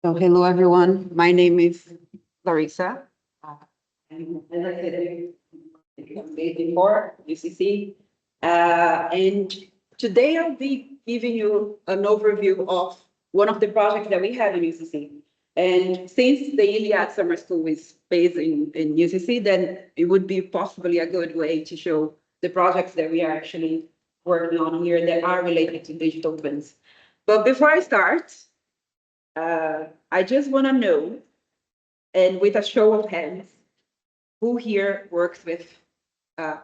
So hello everyone. My name is Larissa. And as I said before, UCC. And today I'll be giving you an overview of one of the projects that we have in UCC. And since the Iliad Summer School is based in UCC, then it would be possibly a good way to show the projects that we are actually working on here that are related to digital twins. But before I start, I just want to know, and with a show of hands, who here works with uh,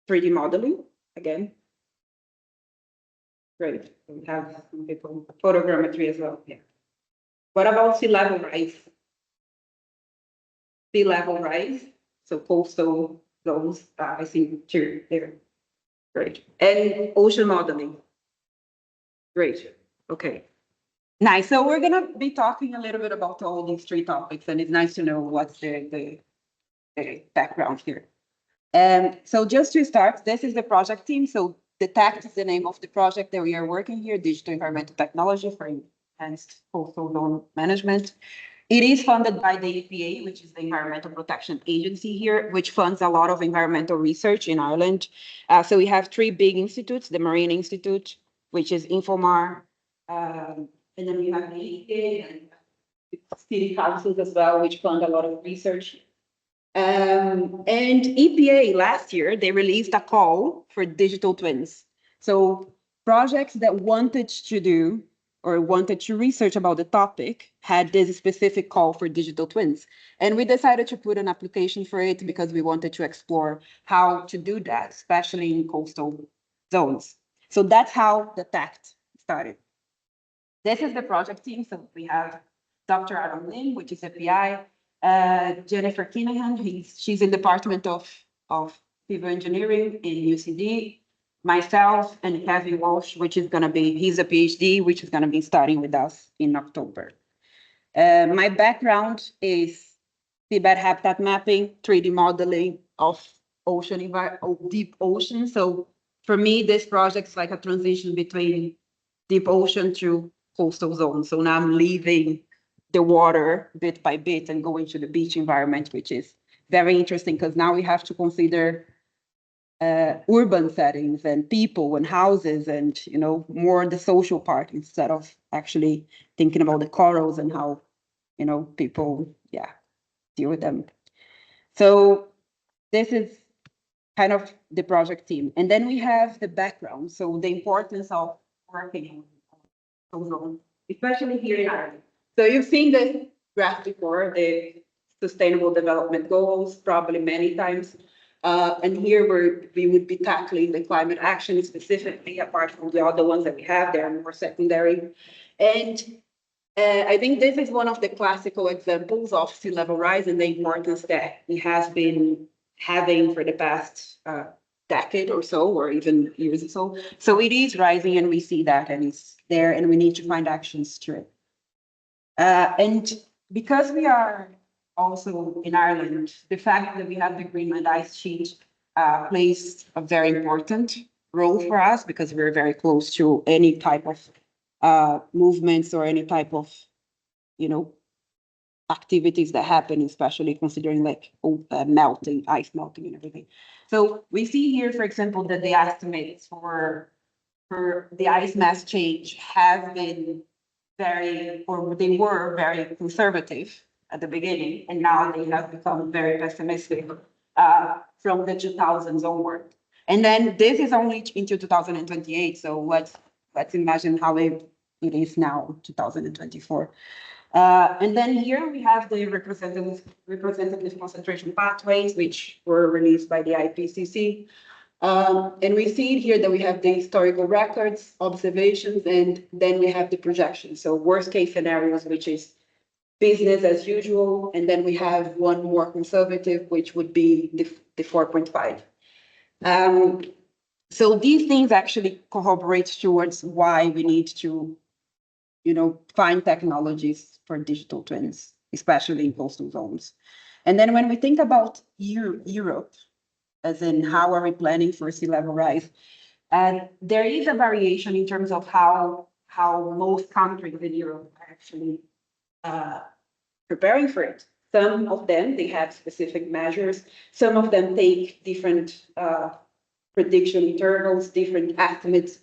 3D modeling? Again, great. We have some people, photogrammetry as well. Yeah. What about sea level rise? Sea level rise, so coastal zones, I think two there. Great. And ocean modeling. Great. Okay. Nice. So we're gonna be talking a little bit about all these three topics, and it's nice to know what's the background here. So just to start, this is the project team. So the TACT is the name of the project that we are working here, Digital Environmental Technology for Enhanced Coastal Zone Management. It is funded by the EPA, which is the Environmental Protection Agency here, which funds a lot of environmental research in Ireland. So we have three big institutes, the Marine Institute, which is Infomar, and then we have the EPA and city councils as well, which fund a lot of research. And EPA last year, they released a call for digital twins. So projects that wanted to do or wanted to research about the topic had this specific call for digital twins. And we decided to put an application for it because we wanted to explore how to do that, especially in coastal zones. So that's how the TACT started. This is the project team. So we have Dr. Adam Lim, which is a PI, Jennifer Kinahan, she's in the Department of Civil Engineering in UCD, myself, and Kevin Walsh, which is going to be, he's a PhD, which is going to be starting with us in October. My background is seabed habitat mapping, 3D modeling of deep ocean. So for me, this project is like a transition between deep ocean to coastal zone. So now I'm leaving the water bit by bit and going to the beach environment, which is very interesting because now we have to consider urban settings and people and houses and, you know, more the social part instead of actually thinking about the corals and how, you know, people, yeah, deal with them. So this is kind of the project team. And then we have the background. So the importance of working on zone, especially here in Ireland. So you've seen the graph before, the Sustainable Development Goals, probably many times. And here we would be tackling the climate action specifically, apart from the other ones that we have, they are more secondary. And I think this is one of the classical examples of sea level rise and the importance that it has been having for the past decade or so, or even years or so. So it is rising and we see that and it's there and we need to find actions to it. And because we are also in Ireland, the fact that we have the Greenland ice sheet plays a very important role for us because we're very close to any type of movements or any type of, you know, activities that happen, especially considering like melting, ice melting and everything. So we see here, for example, that the estimates for the ice mass change have been very, or they were very conservative at the beginning, and now they have become very pessimistic from the 2000s onward. And then this is only into 2028. So let's imagine how it is now, 2024. And then here we have the representative concentration pathways, which were released by the IPCC. And we see here that we have the historical records, observations, and then we have the projections. So worst case scenarios, which is business as usual. And then we have one more conservative, which would be the 4.5. So these things actually corroborate towards why we need to, you know, find technologies for digital twins, especially in coastal zones. And then when we think about Europe, as in how are we planning for sea level rise, and there is a variation in terms of how most countries in Europe are actually preparing for it. Some of them, they have specific measures. Some of them take different prediction intervals, different estimates.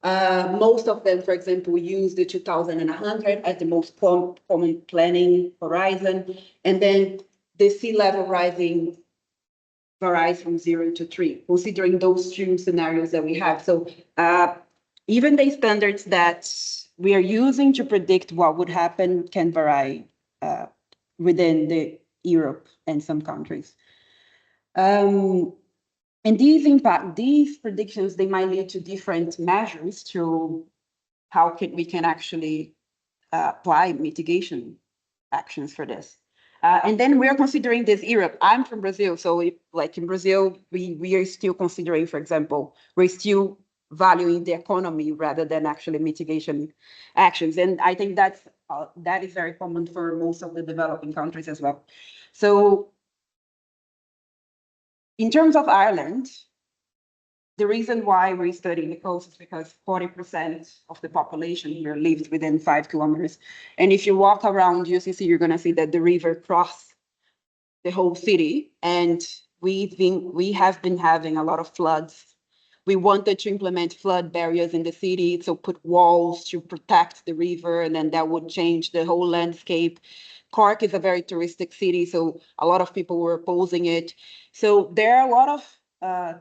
Most of them, for example, use the 2100 as the most common planning horizon. And then the sea level rising varies from 0 to 3, considering those two scenarios that we have. So even the standards that we are using to predict what would happen can vary within the Europe and some countries. And these predictions, they might lead to different measures to how we can actually apply mitigation actions for this. And then we're considering this Europe. I'm from Brazil, so like in Brazil, we are still considering, for example, we're still valuing the economy rather than actually mitigation actions. And I think that is very common for most of the developing countries as well. So in terms of Ireland, the reason why we're studying the coast is because 40% of the population here lives within 5 kilometers. And if you walk around UCC, you're going to see that the river crosses the whole city. And we have been having a lot of floods. We wanted to implement flood barriers in the city, so put walls to protect the river, and then that would change the whole landscape. Cork is a very touristic city, so a lot of people were opposing it. So there are a lot of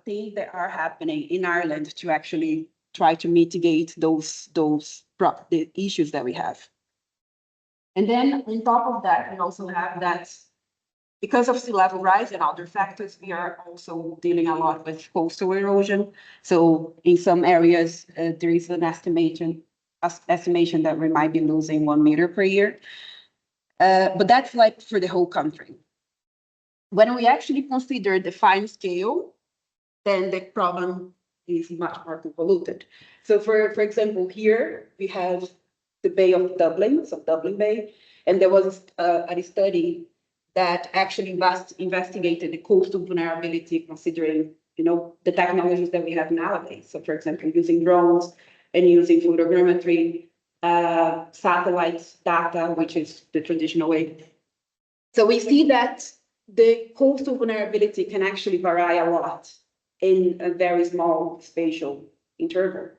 things that are happening in Ireland to actually try to mitigate the issues that we have. And then on top of that, we also have that because of sea level rise and other factors, we are also dealing a lot with coastal erosion. So in some areas, there is an estimation that we might be losing 1 meter per year. But that's like for the whole country. When we actually consider the fine scale, then the problem is much more convoluted. So for example, here we have the Bay of Dublin, so Dublin Bay, and there was a study that actually investigated the coastal vulnerability, considering the technologies that we have nowadays. So for example, using drones and using photogrammetry, satellite data, which is the traditional way. So we see that the coastal vulnerability can actually vary a lot in a very small spatial interval.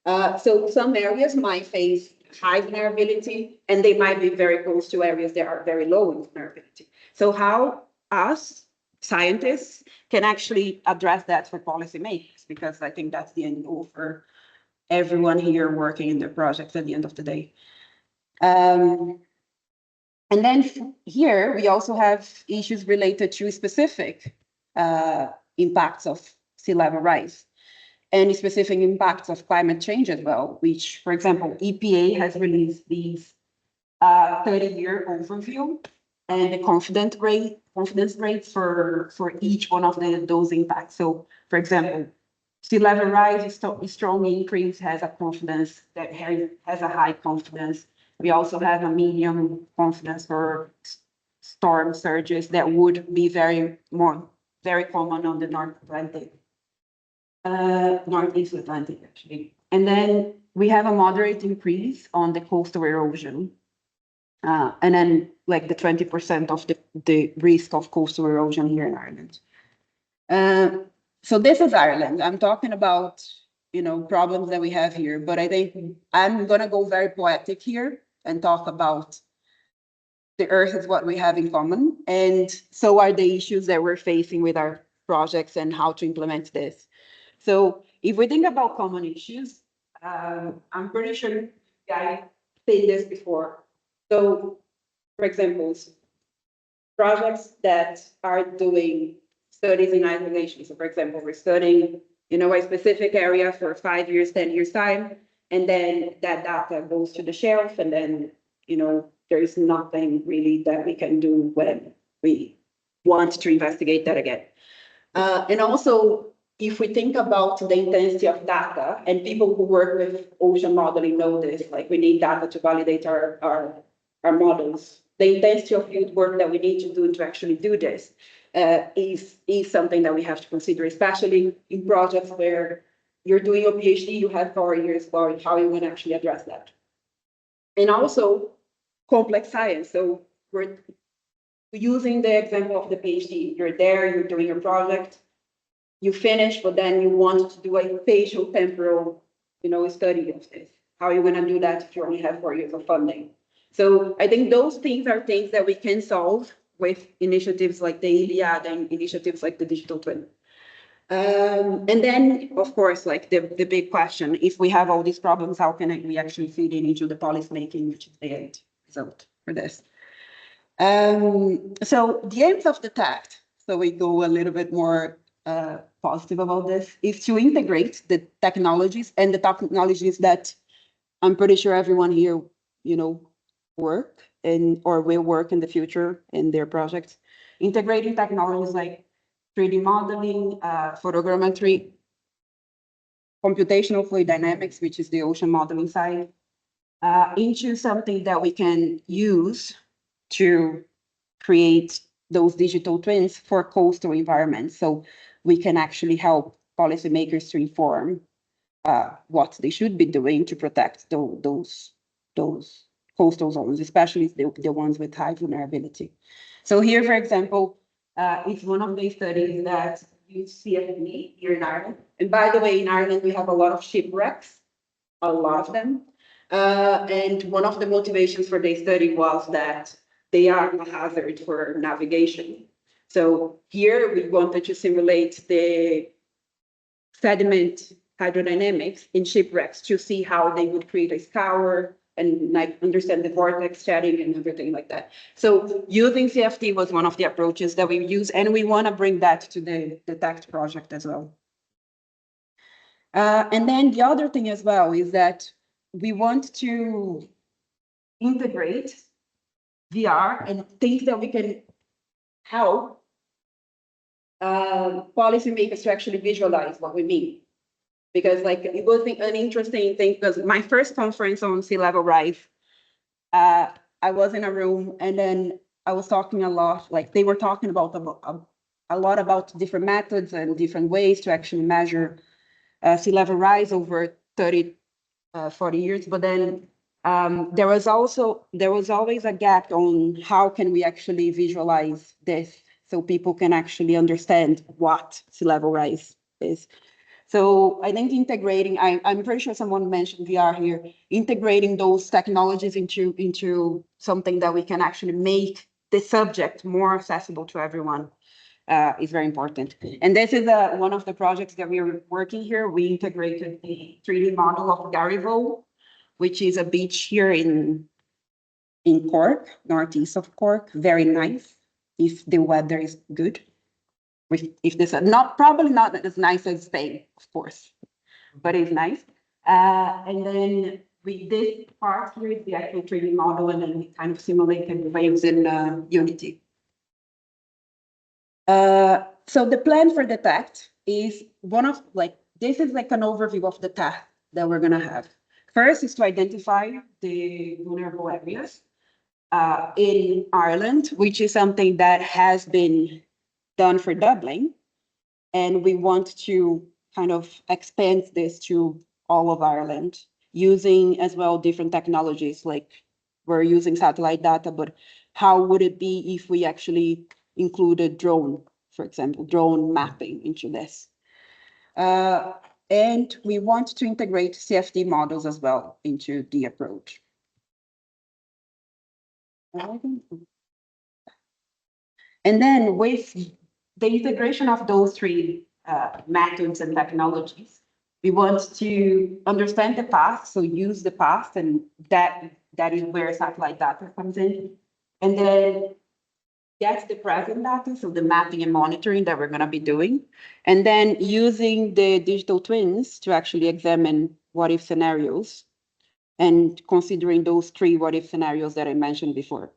So some areas might face high vulnerability, and they might be very close to areas that are very low in vulnerability. So how us scientists can actually address that for policymakers, because I think that's the end goal for everyone here working in the projects at the end of the day. And then here we also have issues related to specific impacts of sea level rise and specific impacts of climate change as well, which, for example, EPA has released these 30-year overview and the confidence rates for each one of those impacts. So, for example, sea level rise is strong increase has a confidence that has a high confidence. We also have a medium confidence for storm surges that would be very common on the North Atlantic. Northeast Atlantic, actually. And then we have a moderate increase on the coastal erosion. And then like the 20% of the risk of coastal erosion here in Ireland. So this is Ireland. I'm talking about, problems that we have here, but I think I'm gonna go very poetic here and talk about the Earth is what we have in common. And so are the issues that we're facing with our projects and how to implement this. So if we think about common issues, I'm pretty sure I said this before. So, for example, projects that are doing studies in isolation. So, for example, we're studying, a specific area for 5 years, 10 years time, and then that data goes to the shelf, and then, there is nothing really that we can do when we want to investigate that again. And also, if we think about the intensity of data, and people who work with ocean modeling know this, like we need data to validate our models. The intensity of field work that we need to do to actually do this is something that we have to consider, especially in projects where you're doing a PhD, you have 4 years for how you want to actually address that. And also, complex science. So we're using the example of the PhD. You're there, you're doing your project, you finish, but then you want to do a spatial temporal, study of this. How are you going to do that if you only have 4 years of funding? So I think those things are things that we can solve with initiatives like the Iliad and initiatives like the digital twin. And then, of course, like the big question, if we have all these problems, how can we actually feed it into the policy making, which is the end result for this? So the aims of the TACT, so we go a little bit more positive about this, is to integrate the technologies and the technologies that I'm pretty sure everyone here, work in or will work in the future in their projects. Integrating technologies like 3D modeling, photogrammetry, computational fluid dynamics, which is the ocean modeling side, into something that we can use to create those digital twins for coastal environments. So we can actually help policymakers to inform what they should be doing to protect those coastal zones, especially the ones with high vulnerability. So here, for example, it's one of the studies that use CFD here in Ireland. And by the way, in Ireland, we have a lot of shipwrecks, a lot of them. And one of the motivations for the study was that they are a hazard for navigation. So here we wanted to simulate the sediment hydrodynamics in shipwrecks to see how they would create a scour and like understand the vortex shedding and everything like that. So using CFD was one of the approaches that we use, and we want to bring that to the TACT project as well. And then the other thing as well is that we want to integrate VR and think that we can help policymakers to actually visualize what we mean. Because like it was an interesting thing, because my first conference on sea level rise, I was in a room and then I was talking a lot, like they were talking about a lot about different methods and different ways to actually measure sea level rise over 30, 40 years. But then there was always a gap on how can we actually visualize this so people can actually understand what sea level rise is. So I think integrating, I'm pretty sure someone mentioned VR here, integrating those technologies into something that we can actually make the subject more accessible to everyone is very important. And this is one of the projects that we are working here. We integrated the 3D model of Garryville, which is a beach here in Cork, northeast of Cork. Very nice if the weather is good. If this is probably not as nice as Spain, of course, but it's nice. And then this part here is the actual 3D model, and then we kind of simulated the waves in Unity. So the plan for the TACT is this is like an overview of the TACT that we're gonna have. First is to identify the vulnerable areas in Ireland, which is something that has been done for Dublin, and we want to kind of expand this to all of Ireland using as well different technologies, like we're using satellite data, but how would it be if we actually included drone, for example, drone mapping into this? And we want to integrate CFD models as well into the approach. And then with the integration of those three methods and technologies, we want to understand the past, so use the past, and that is where satellite data comes in. And then get the present data, so the mapping and monitoring that we're going to be doing. And then using the digital twins to actually examine what-if scenarios and considering those three what-if scenarios that I mentioned before.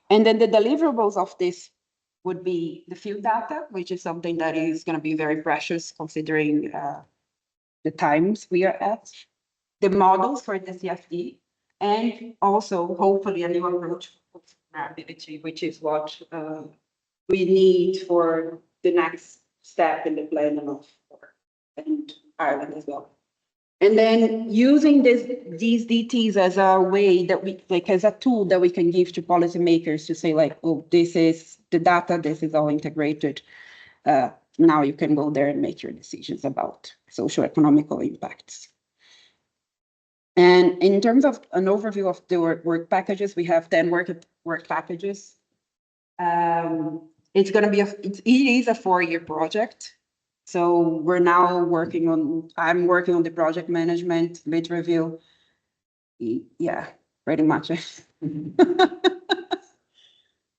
And then the deliverables of this would be the field data, which is something that is going to be very precious considering the times we are at, the models for the CFD, and also hopefully a new approach for vulnerability, which is what we need for the next step in the plan of and Ireland as well. And then using these DTs as a way that we, like as a tool that we can give to policymakers to say like, oh, this is the data, this is all integrated. Now you can go there and make your decisions about socio-economical impacts. And in terms of an overview of the work packages, we have 10 work packages. It's going to be it is a 4-year project. So we're now I'm working on the project management, lit review. Yeah, pretty much.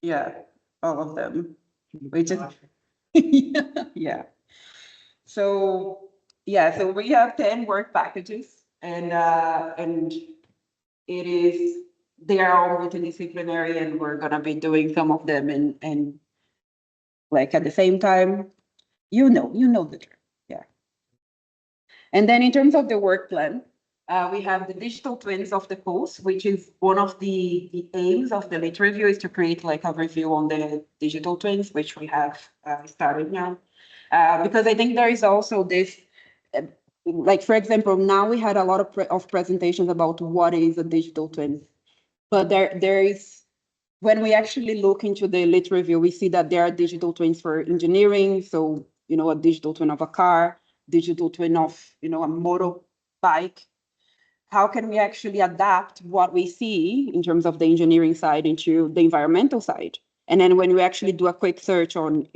Yeah, all of them, which is, yeah. So, yeah, so we have 10 work packages and they are all multidisciplinary and we're gonna be doing some of them and like at the same time, you know the term, yeah. And then in terms of the work plan, we have the digital twins of the coast, which is one of the aims of the lit review is to create like a review on the digital twins, which we have started now. Because I think there is also this, like for example, now we had a lot of presentations about what is a digital twin, but there is, when we actually look into the lit review, we see that there are digital twins for engineering. So, a digital twin of a car, digital twin of, a motorbike. How can we actually adapt what we see in terms of the engineering side into the environmental side? And then when we actually do a quick search on,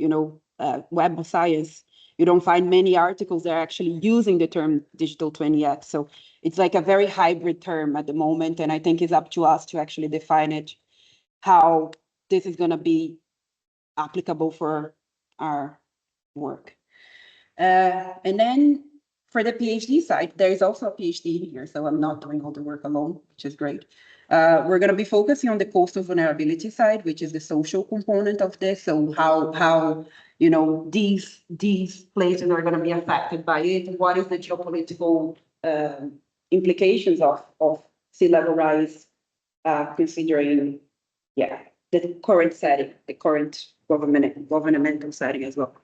Web of Science, you don't find many articles that are actually using the term digital twin yet. So it's like a very hybrid term at the moment. And I think it's up to us to actually define it, how this is going to be applicable for our work. And then for the PhD side, there is also a PhD here, so I'm not doing all the work alone, which is great. We're going to be focusing on the coastal vulnerability side, which is the social component of this. So how these places are going to be affected by it. What is the geopolitical implications of sea level rise, considering the current setting, the current governmental setting as well.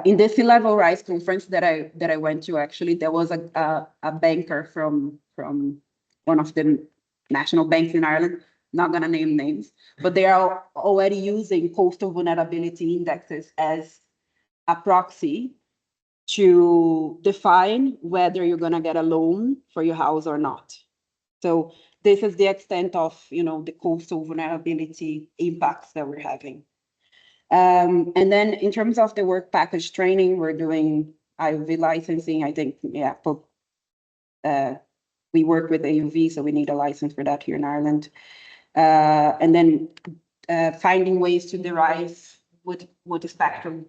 In the sea level rise conference that I went to, actually, there was a banker from one of the national banks in Ireland. Not gonna name names, but they are already using coastal vulnerability indexes as a proxy to define whether you're gonna get a loan for your house or not. So this is the extent of the coastal vulnerability impacts that we're having. And then in terms of the work package training, we're doing IUV licensing. I think, we work with AUV, so we need a license for that here in Ireland. And then finding ways to derive with the spectrum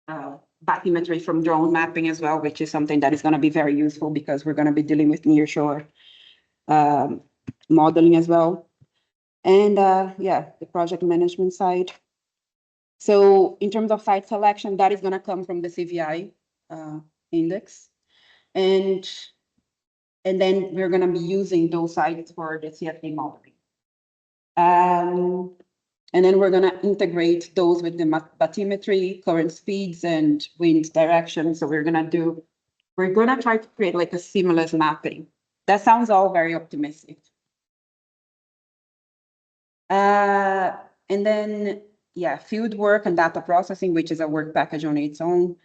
bathymetry from drone mapping as well, which is something that is going to be very useful because we're going to be dealing with nearshore modeling as well. And the project management side. So in terms of site selection, that is going to come from the CVI index. And then we're going to be using those sites for the CFD modeling. And then we're going to integrate those with the bathymetry, current speeds, and wind direction. So we're going to try to create like a seamless mapping. That sounds all very optimistic. And then, field work and data processing, which is a work package on its own.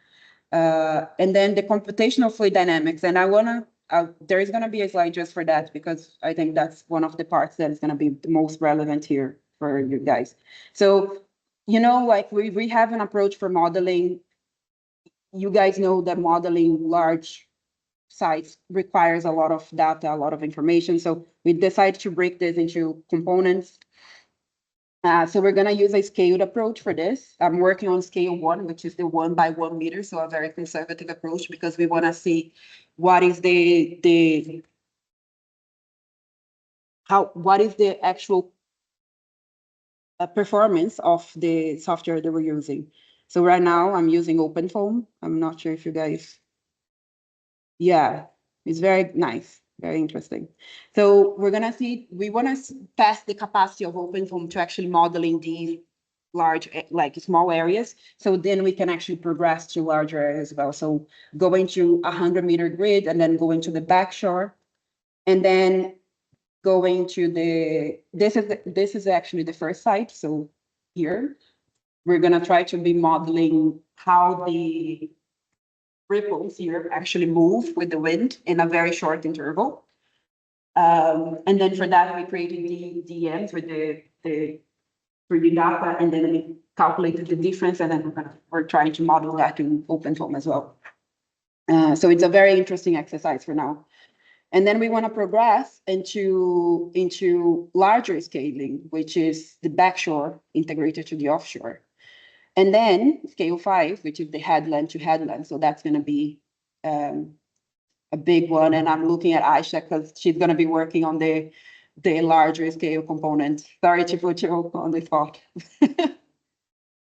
And then the computational fluid dynamics. And there is going to be a slide just for that, because I think that's one of the parts that is going to be the most relevant here for you guys. So, like we have an approach for modeling. You guys know that modeling large sites requires a lot of data, a lot of information. So we decided to break this into components. So we're going to use a scaled approach for this. I'm working on scale 1, which is the 1 by 1 meter. So a very conservative approach, because we want to see what is the actual performance of the software that we're using. So right now I'm using OpenFOAM. I'm not sure if you guys, it's very nice. Very interesting. So we're going to see, we want to test the capacity of OpenFOAM to actually modeling these large, like small areas. So then we can actually progress to larger areas as well. So going to 100-meter grid and then going to the back shore, and then going to this is actually the first site. So here we're gonna try to be modeling how the ripples here actually move with the wind in a very short interval. And then for that, we created the DMs with the 3D data, and then we calculated the difference, and then we're trying to model that in OpenFOAM as well. So it's a very interesting exercise for now. And then we want to progress into larger scaling, which is the backshore integrated to the offshore. And then scale 5, which is the headland to headland. So that's going to be a big one. And I'm looking at Aisha because she's going to be working on the larger scale component. Sorry to put you on the spot.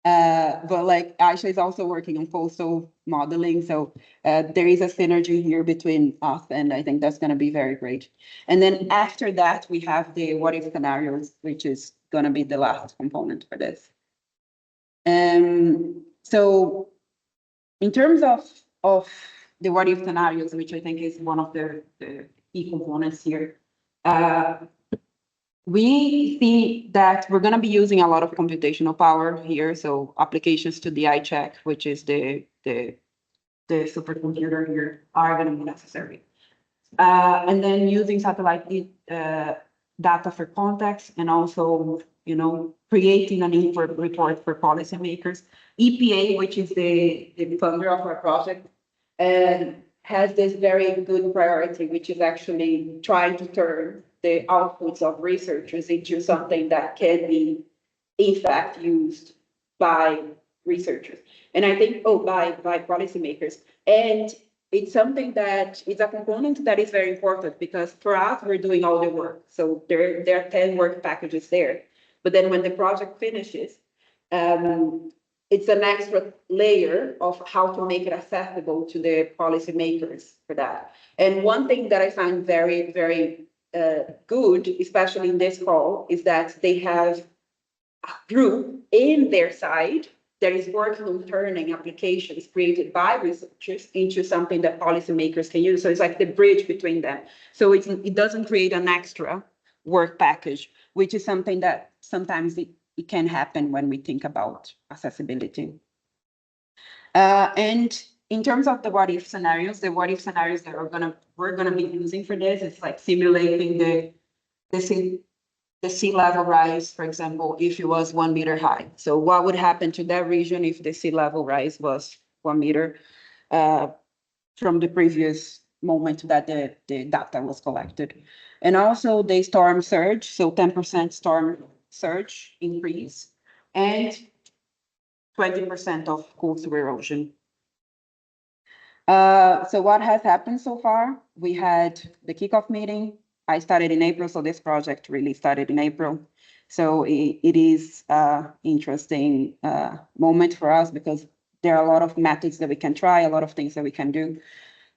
But like Aisha is also working on coastal modeling. So there is a synergy here between us, and I think that's going to be very great. And then after that, we have the what if scenarios, which is going to be the last component for this. So in terms of the what if scenarios, which I think is one of the key components here, we see that we're going to be using a lot of computational power here. So applications to the iCheck, which is the supercomputer here, are going to be necessary. And then using satellite data for context, and also, creating an input report for policymakers. EPA, which is the funder of our project, and has this very good priority, which is actually trying to turn the outputs of researchers into something that can be, in fact, used by researchers. And I think, by policymakers. And it's something that is a component that is very important, because for us, we're doing all the work. So there are 10 work packages there. But then when the project finishes, it's an extra layer of how to make it accessible to the policymakers for that. And one thing that I find very, very good, especially in this call, is that they have a group in their side that is working on turning applications created by researchers into something that policymakers can use. So it's like the bridge between them. So it doesn't create an extra work package, which is something that sometimes it can happen when we think about accessibility. And in terms of the what if scenarios, that we're gonna be using for this, it's like simulating the sea level rise, for example, if it was 1 meter high. So what would happen to that region if the sea level rise was 1 meter from the previous moment that the data was collected? And also the storm surge, so 10% storm surge increase, and 20% of coastal erosion. So what has happened so far? We had the kickoff meeting. I started in April, so this project really started in April. So it is an interesting moment for us, because there are a lot of methods that we can try, a lot of things that we can do.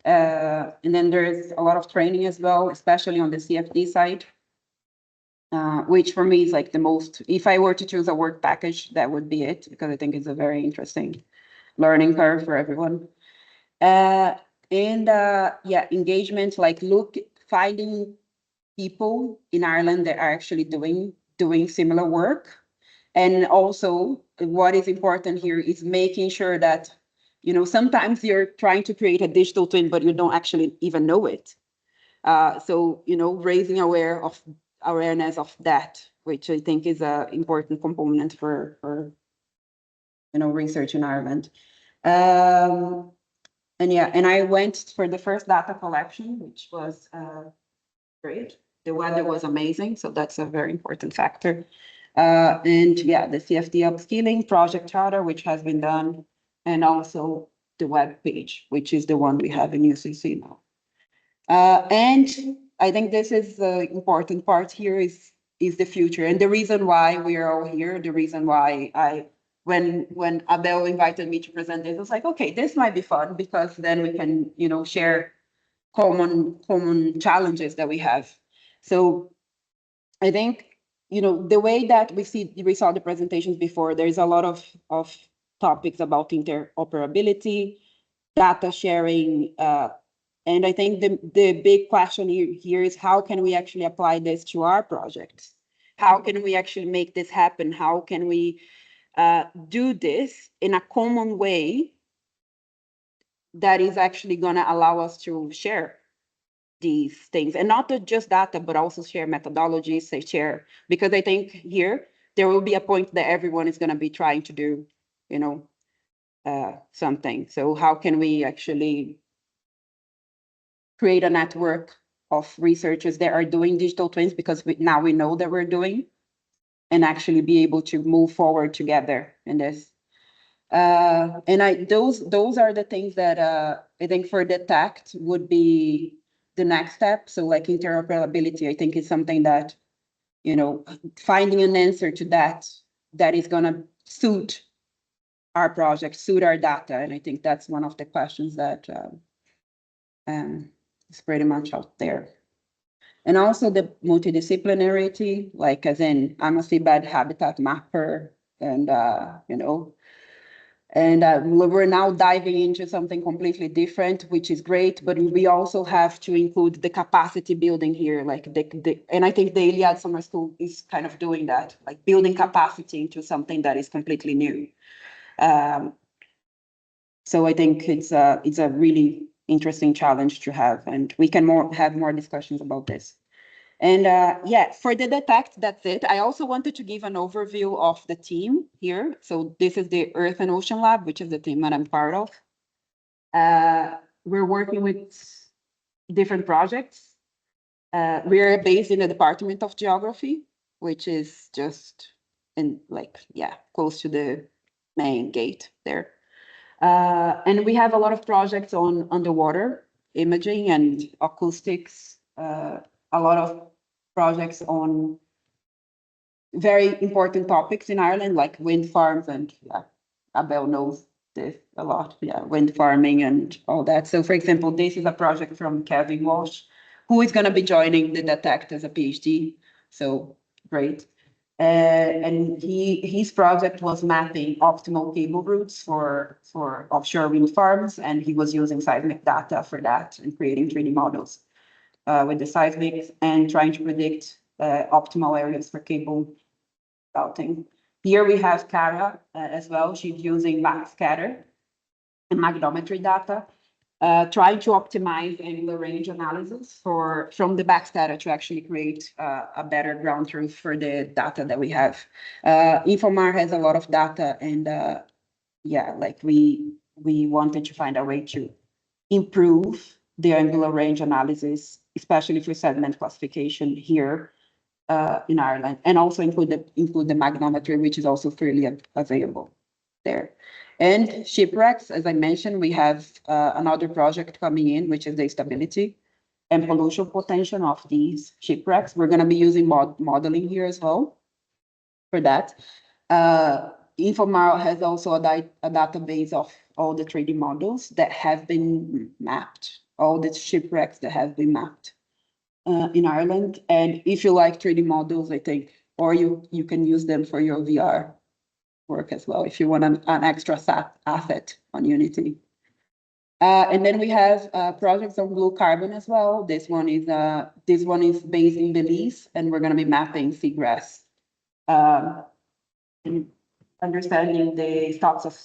And then there's a lot of training as well, especially on the CFD side, which for me is like the most, if I were to choose a work package, that would be it, because I think it's a very interesting learning curve for everyone. Engagement, like finding people in Ireland that are actually doing similar work. And also what is important here is making sure that, sometimes you're trying to create a digital twin, but you don't actually even know it. So, raising awareness of that, which I think is an important component for research in Ireland. And I went for the first data collection, which was great. The weather was amazing, so that's a very important factor. The CFD upskilling project charter, which has been done, and also the web page, which is the one we have in UCC now. And I think this is the important part here is the future, and the reason why we are all here, the reason why when Abel invited me to present this, I was like, okay, this might be fun, because then we can, share common challenges that we have. So I think you know, the way that we saw the presentations before, there's a lot of topics about interoperability, data sharing, and I think the big question here is how can we actually apply this to our projects? How can we actually make this happen? How can we do this in a common way that is actually going to allow us to share these things, and not just data, but also share methodologies, say share, because I think here there will be a point that everyone is going to be trying to do, you know, something. So how can we actually create a network of researchers that are doing digital twins, because now we know that we're doing, and actually be able to move forward together in this. And those are the things that I think for detect would be the next step. So like interoperability, I think is something that, you know, finding an answer to that is gonna suit our project, suit our data. And I think that's one of the questions that is pretty much out there. And also the multidisciplinarity, like as in I'm a seabed habitat mapper, and you know, and we're now diving into something completely different, which is great, but we also have to include the capacity building here, like and I think the Iliad Summer School is kind of doing that, like building capacity into something that is completely new. So I think it's a really interesting challenge to have, and we can have more discussions about this. And yeah, for the detect, that's it. I also wanted to give an overview of the team here. So this is the Earth and Ocean Lab, which is the team that I'm part of. We're working with different projects. We are based in the Department of Geography, which is just in close to the main gate there. And we have a lot of projects on underwater imaging and acoustics, a lot of projects on very important topics in Ireland, like wind farms, and Abel knows this a lot, wind farming and all that. So for example, this is a project from Kevin Walsh, who is going to be joining the Detect as a PhD. So great. And his project was mapping optimal cable routes for offshore wind farms, and he was using seismic data for that and creating 3D models with the seismic and trying to predict optimal areas for cable routing. Here we have Cara as well. She's using backscatter and magnetometry data, trying to optimize angular range analysis from the backscatter to actually create a better ground truth for the data that we have. Infomar has a lot of data, and we wanted to find a way to improve the angular range analysis, especially for sediment classification here in Ireland, and also include the magnetometry, which is also freely available there. And shipwrecks, as I mentioned, we have another project coming in, which is the stability and pollution potential of these shipwrecks. We're going to be using modeling here as well for that. Infomar has also a database of all the 3D models that have been mapped, all the shipwrecks that have been mapped in Ireland. And if you like 3D models, I think, or you can use them for your VR work as well, if you want an extra asset on Unity. And then we have projects on blue carbon as well. This one is based in Belize, and we're going to be mapping seagrass and understanding the stocks of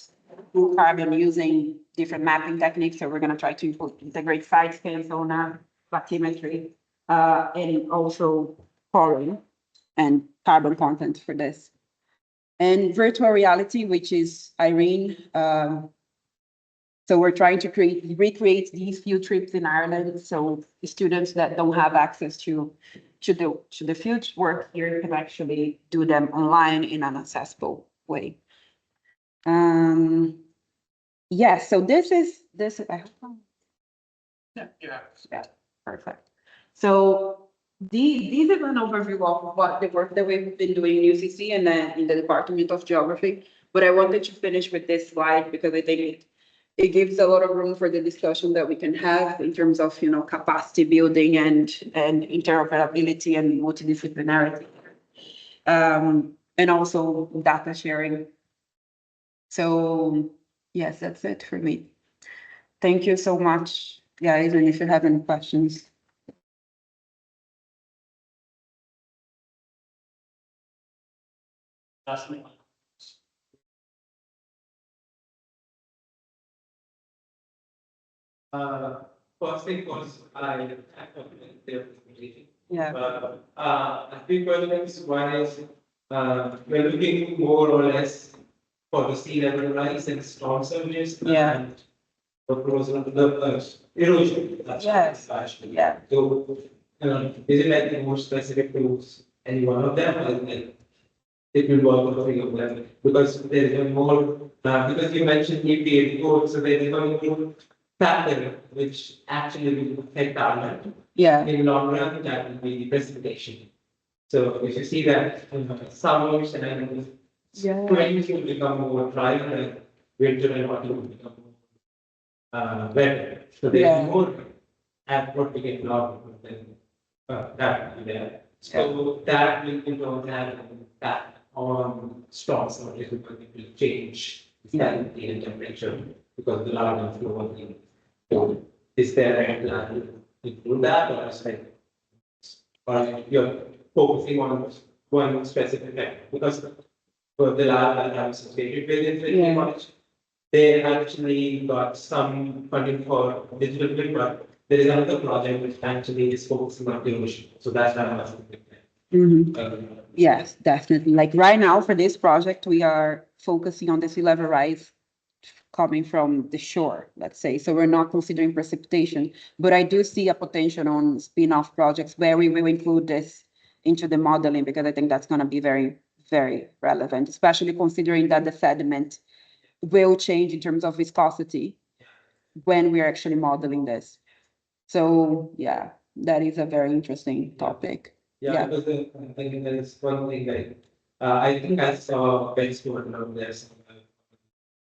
blue carbon using different mapping techniques. So we're going to try to integrate side scan, sonar, bathymetry, and also chlorine and carbon content for this. And virtual reality, which is Irene. So we're trying to recreate these field trips in Ireland, so students that don't have access to the field work here can actually do them online in an accessible way. Yeah, so this is I hope. Yeah, perfect. So these are an overview of what the work that we've been doing in UCC and then in the Department of Geography. But I wanted to finish with this slide because I think it gives a lot of room for the discussion that we can have in terms of, you know, capacity building and interoperability and multidisciplinarity. and also data sharing. So yes, that's it for me. Thank you so much, guys. And if you have any questions. First thing was I their presentation. Yeah. A few questions. One is we're looking more or less for the sea level rise and storm surges Yeah. and the erosion. That's Yes. actually. Yeah. So is it like more specific to any one of them, or like it will work for three of them? Because there is a more because you mentioned EPA code, so there is a more factor which actually will affect our life. Yeah. In the long run, that will be the precipitation. So if you see that summers and Yeah. springs will become more dry and winter and autumn will become more wetter. So there's Yeah. more at what we get now than that will be there. So that will have an impact on storms or it will change the salinity and temperature because the lava flow. So is there a plan to include that, or is it, or you're focusing on one specific factor? Because for the lab that I'm associated with in Trinity Yeah. College, they actually got some funding for digital twin, but there is another project which actually is focusing on erosion. So that's why I'm asking. Mhm. Yes, definitely. Like right now for this project, we are focusing on the sea level rise coming from the shore, let's say. So we're not considering precipitation, but I do see a potential on spin-off projects where we will include this into the modeling because I think that's going to be very, very relevant, especially considering that the sediment will change in terms of viscosity when we're actually modeling this. So yeah, that is a very interesting topic. Yeah, because I think there is one thing like I think I saw a bench around there somewhere.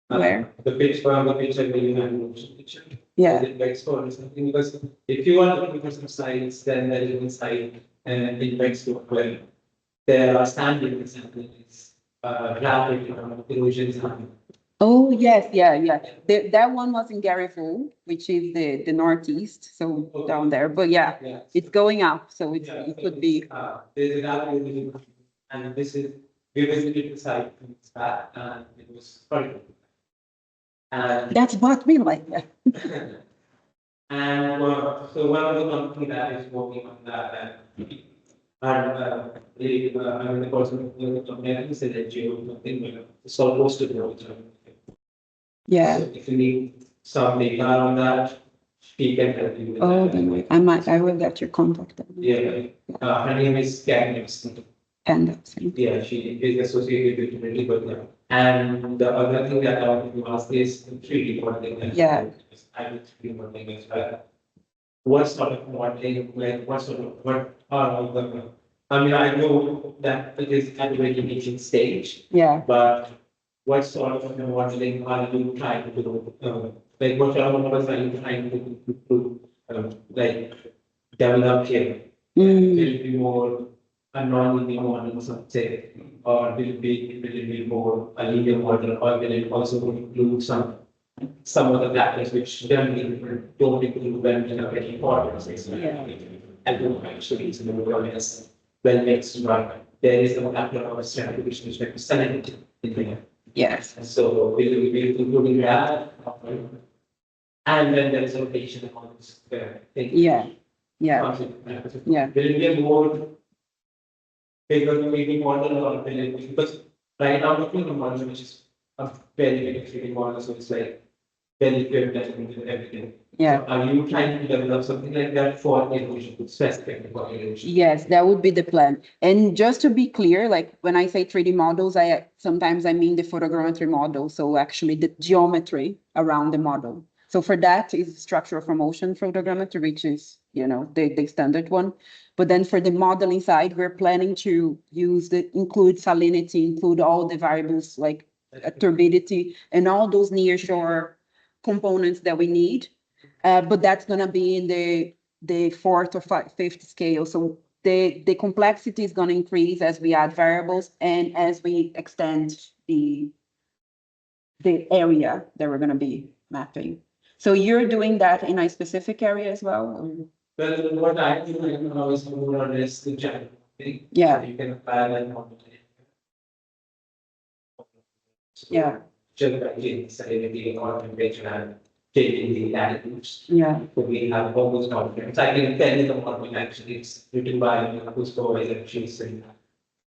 Where? The picture, the picture where you have an ocean picture. Yeah. Is it Wexford or something? Because if you are looking for some science, then there is one site in Wexford where there are standing examples, rapid erosions happening. Oh, yes, yeah. That one was in Garyville, which is the northeast, so down there. But yeah, Yeah. it's going up, so it So could be. there's a rapid erosion, and this is we visited the site back, and it was funny. And That's what we like. and so one of the company that is working on that, I mean, the person who the company, I think said that you something like it's all posted all the time. Yeah. So if you need some data on that, she can help you with Oh, that. then I will get your contact. Yeah, her name is Candice. And Yeah, she is associated with Trinity, but yeah. And the other thing that I want to ask is 3D modeling. Yeah. I do 3D modeling as well. What sort of modeling, like what are all the, I mean, I know that it is at a very initial stage, yeah. but what sort of modeling are you trying to do? Like what sort of models are you trying to like develop here? Mm. Will it be more a non-linear model, say, or will it be more a linear model, or will it also include some of the factors which generally don't include when you have any models? Yeah. And don't actually is more as well mixed, right? There is a factor of strategy which is like salinity in there. Yes. So we'll be including that. And then there is a rotation on this thing. Yeah. Yeah. Yeah. Will it be a more bigger 3D model, or will it be, because right now looking at a model which is a very big 3D model, so it's like very clear and everything. Yeah. So are you trying to develop something like that for erosion, specific for erosion? Yes, that would be the plan. And just to be clear, like when I say 3D models, I sometimes I mean the photogrammetry model. So actually the geometry around the model. So for that is structural from ocean photogrammetry, which is, the standard one. But then for the modeling side, we're planning to include salinity, include all the variables like turbidity and all those near shore components that we need. But that's gonna be in the fourth or fifth scale. So the complexity is going to increase as we add variables and as we extend the area that we're going to be mapping. So you're doing that in a specific area as well? Or- Well, what I do now is more or less the general thing. Yeah. So you can apply that on the Yeah. just by changing salinity or temperature and changing the latitudes. Yeah. So we have all those confidence. I can tell you the model actually it's written by who's supervisor, she's in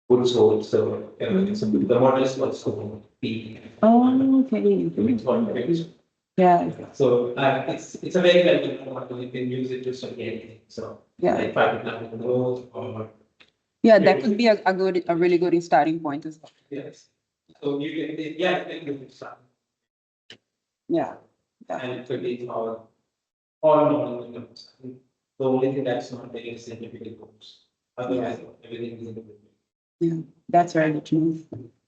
good soul. So the model is also P. Oh, okay. It's one thing. Yeah. So it's a very well model. You can use it to study anything. So Yeah. like particular growth or Yeah, that could be a really good starting point as well. yes. So you can you can use it some. Yeah. And it could be all models. The only thing that's not there is significant groups. Otherwise, everything is in the Yeah. That's very good to know.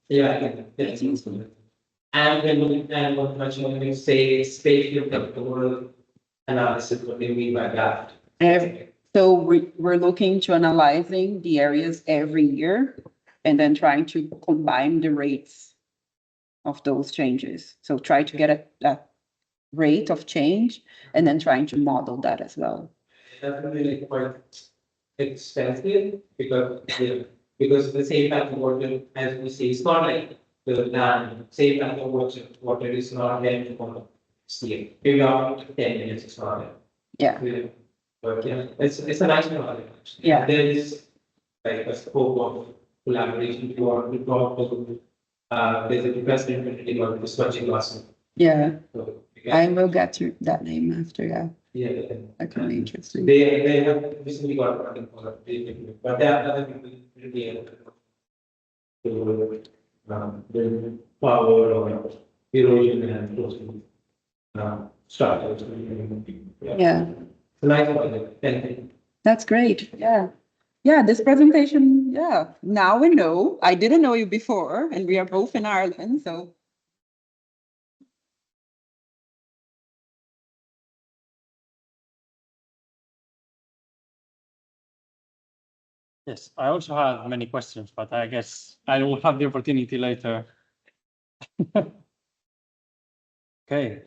yeah, That's useful. and then what much you say spatial temporal analysis, what do you mean by that? So we're looking to analyzing the areas every year and then trying to combine the rates of those changes. So try to get a rate of change and then trying to model that as well. That's really quite expensive because the same type of water as we see, it's not like the land, same type of water is not there to see. Maybe after 10 minutes, it's not there. Yeah. But yeah, it's a nice project. Actually. Yeah. There is like a scope of collaboration to talk to. There's a president about the switching last. Yeah. So, I will get to that name after, yeah. yeah. That could be interesting. They have recently got funding for it, but there are other people really able to build power or erosion and those structures. Yeah. It's a nice project. Thank you. That's great. Yeah. Yeah, this presentation, yeah. Now we know. I didn't know you before, and we are both in Ireland, so. Yes, I also have many questions, but I guess I will have the opportunity later. Okay.